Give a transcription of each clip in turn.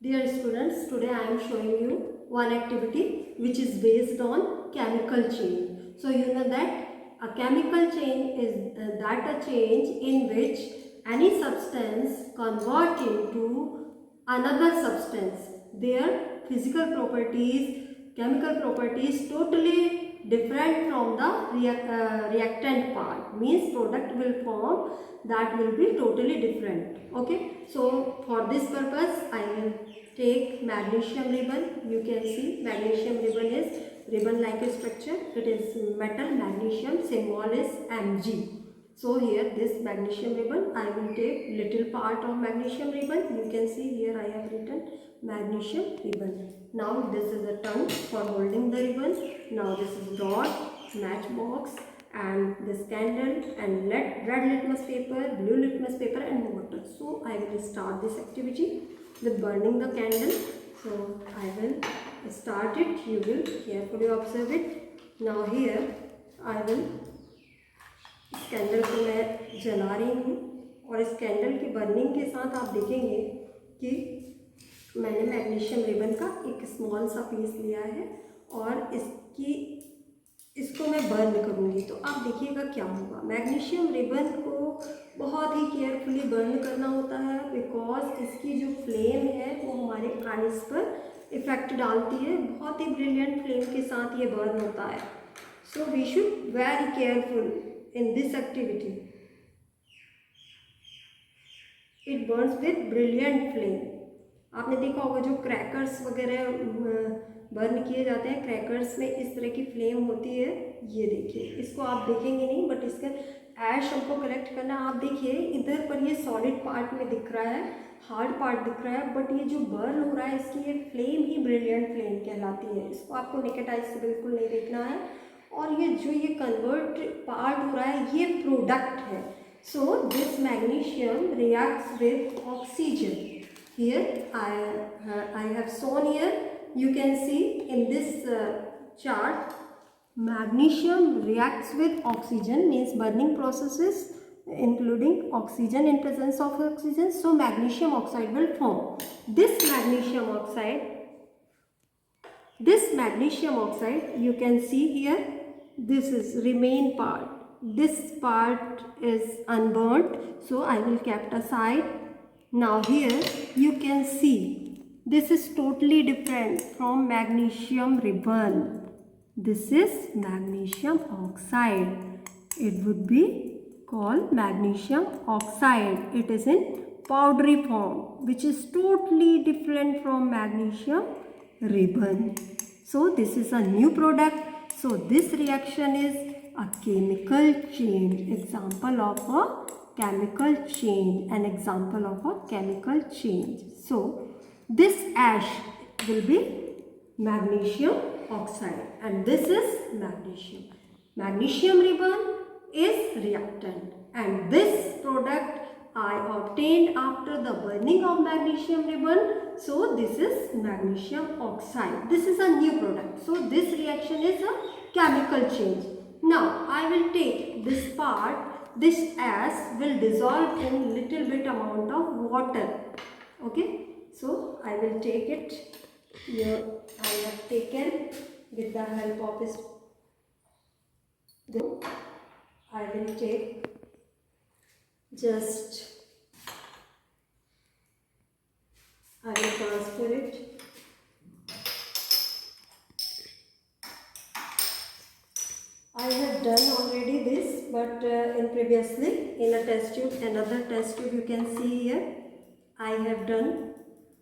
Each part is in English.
Dear students, today I am showing you one activity which is based on chemical change. So you know that a chemical change is that a change in which any substance convert into another substance. Their physical properties, chemical properties totally different from the reactant part. Means product will form that will be totally different. Okay. So for this purpose I will take magnesium ribbon. You can see magnesium ribbon is ribbon like a structure. It is metal magnesium, symbol is Mg. So here this magnesium ribbon, I will take little part of magnesium ribbon. You can see here I have written magnesium ribbon. Now this is a tongue for holding the ribbon. Now this is rod, matchbox, and this candle, and red litmus paper, blue litmus paper, and water. So I will start this activity with burning the candle. So I will start it. You will carefully observe it. Now here I will इस candle को मैं जला रही हूँ और इस candle की burning के साथ आप देखेंगे कि मैंने मैग्नीशियम रिबन का एक स्मॉल सा पीस लिया है और इसको मैं बर्न करूँगी। तो आप देखिएगा क्या होगा। मैग्नीशियम रिबन को बहुत ही केयरफुली बर्न करना होता है बिकॉज इसकी जो फ्लेम है वो हमारे आइज़ पर इफ़ेक्ट डालती है। बहुत ही ब्रिलियंट फ्लेम के साथ ये बर्न होता है। So we should very careful in this activity. It burns with brilliant flame. आपने देखा होगा जो क्रैकर्स वगैरह बर्न किए जाते हैं, क्रैकर्स में इस तरह की फ्लेम होती है। ये देखिए, इसको आप देखेंगे नहीं बट इसका ऐश हमको कलेक्ट करना। आप देखिए इधर पर ये सॉलिड पार्ट में दिख रहा है, हार्ड पार्ट दिख रहा है, बट ये जो बर्न हो रहा है इसकी ये फ्लेम ही ब्रिलियंट फ्लेम कहलाती है। इसको आपको नेकेड आई से बिल्कुल नहीं देखना है। और ये जो ये कन्वर्ट पार्ट हो रहा है ये प्रोडक्ट है। So this magnesium reacts with oxygen. Here I have shown here, you can see in this chart, magnesium reacts with oxygen, means burning processes including oxygen, in presence of oxygen, so magnesium oxide will form. This magnesium oxide you can see here, this is remain part, this part is unburnt, so I will kept aside. Now here you can see this is totally different from magnesium ribbon. This is magnesium oxide. It would be called magnesium oxide. It is in powdery form, which is totally different from magnesium ribbon. So this is a new product. So this reaction is a chemical change. Example of a chemical change. An example of a chemical change. So this ash will be magnesium oxide and this is magnesium. Magnesium ribbon is reactant and this product I obtained after the burning of magnesium ribbon. So this is magnesium oxide. This is a new product. So this reaction is a chemical change. Now I will take this part. This ash will dissolve in little bit amount of water. Okay. So I will take it. Here I have taken with the help of this. I will take just, I will transfer it. I have done already this, but in previously in a test tube, another test tube you can see here, I have done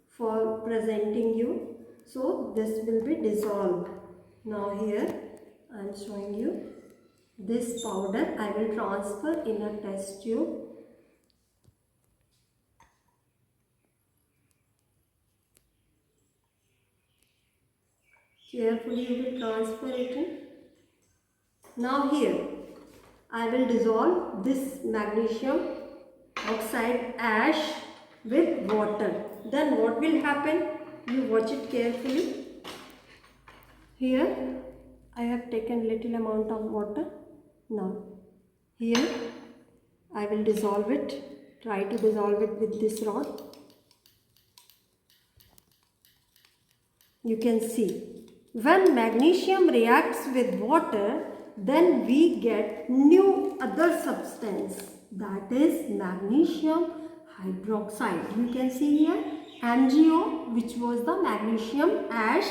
for presenting you. So this will be dissolved. Now here I am showing you this powder I will transfer in a test tube. Carefully you will transfer it in. Now here I will dissolve this magnesium oxide ash with water. Then what will happen? You watch it carefully. Here I have taken little amount of water. Now here I will dissolve it. Try to dissolve it with this rod. You can see when magnesium reacts with water, then we get new other substance, that is magnesium hydroxide. You can see here MgO, which was the magnesium ash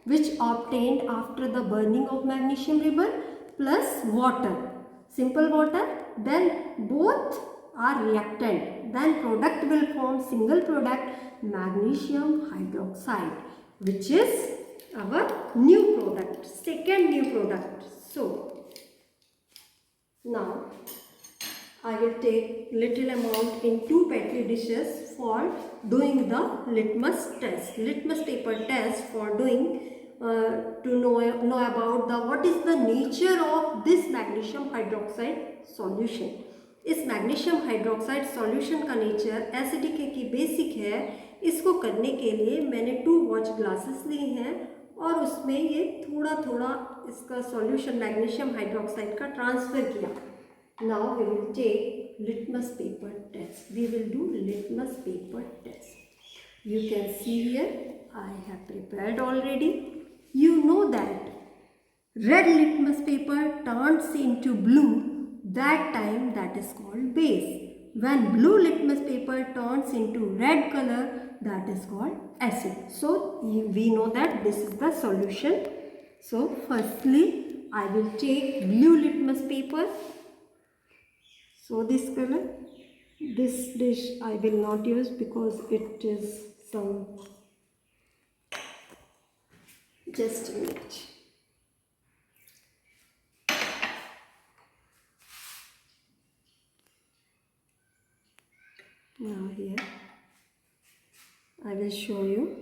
which obtained after the burning of magnesium ribbon, plus water, simple water, then both are reactant, then product will form single product magnesium hydroxide, which is our new product, second new product. So now I will take little amount in 2 petri dishes for doing the litmus test, litmus paper test, for doing to know about the what is the nature of this magnesium hydroxide solution. इस magnesium hydroxide solution का nature acidic है कि basic है, इसको करने के लिए मैंने 2 वॉच ग्लासेस ली हैं और उसमें ये थोड़ा थोड़ा इसका सॉल्यूशन मैग्नीशियम हाइड्रोक्साइड का ट्रांसफ़र किया. Now we will take litmus paper test. We will do litmus paper test. You can see here I have prepared already. You know that red litmus paper turns into blue. That time that is called base. When blue litmus paper turns into red color, that is called acid. So we know that this is the solution. So firstly I will take blue litmus paper. So this color, this dish I will not use because it is some, just a minute. Now here I will show you.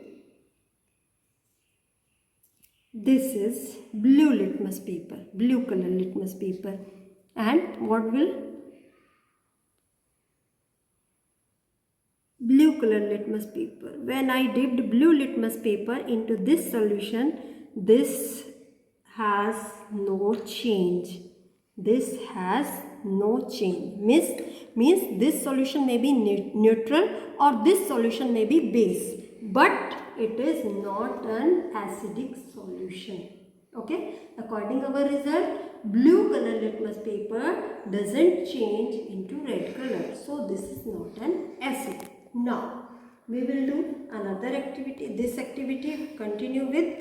This is blue litmus paper, blue color litmus paper, and what will blue color litmus paper. When I dipped blue litmus paper into this solution, this has no change. This has no change. Means this solution may be neutral or this solution may be base, but it is not an acidic solution. Okay, according our result, blue color litmus paper doesn't change into red color, so this is not an acid. Now we will do another activity. This activity continue with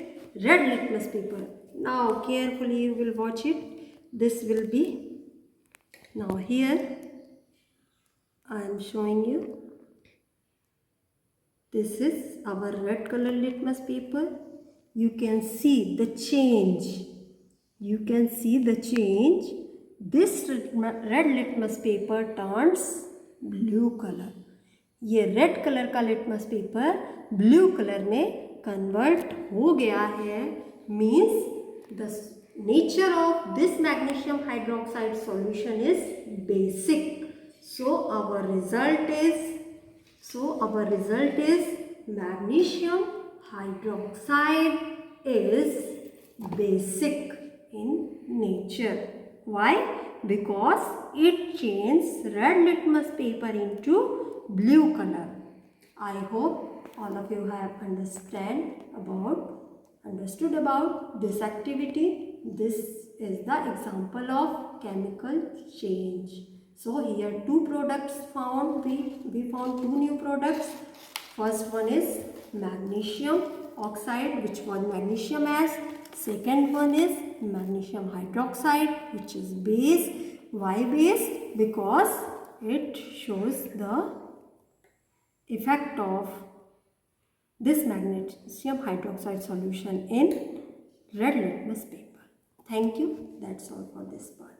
red litmus paper. Now carefully you will watch it. This will be, now here I am showing you. This is our red color litmus paper. You can see the change. You can see the change. This red litmus paper turns blue color. ये red colour का litmus paper blue colour में convert हो गया है. Means the nature of this magnesium hydroxide solution is basic. So our result is magnesium hydroxide is basic in nature. Why? Because it changes red litmus paper into blue color. I hope all of you have understood about this activity. This is the example of chemical change. So here 2 products found. We found 2 new products. First one is magnesium oxide, which was magnesium ash. Second one is magnesium hydroxide, which is base. Why base? Because it shows the effect of this magnesium hydroxide solution in red litmus paper. Thank you. That's all for this part.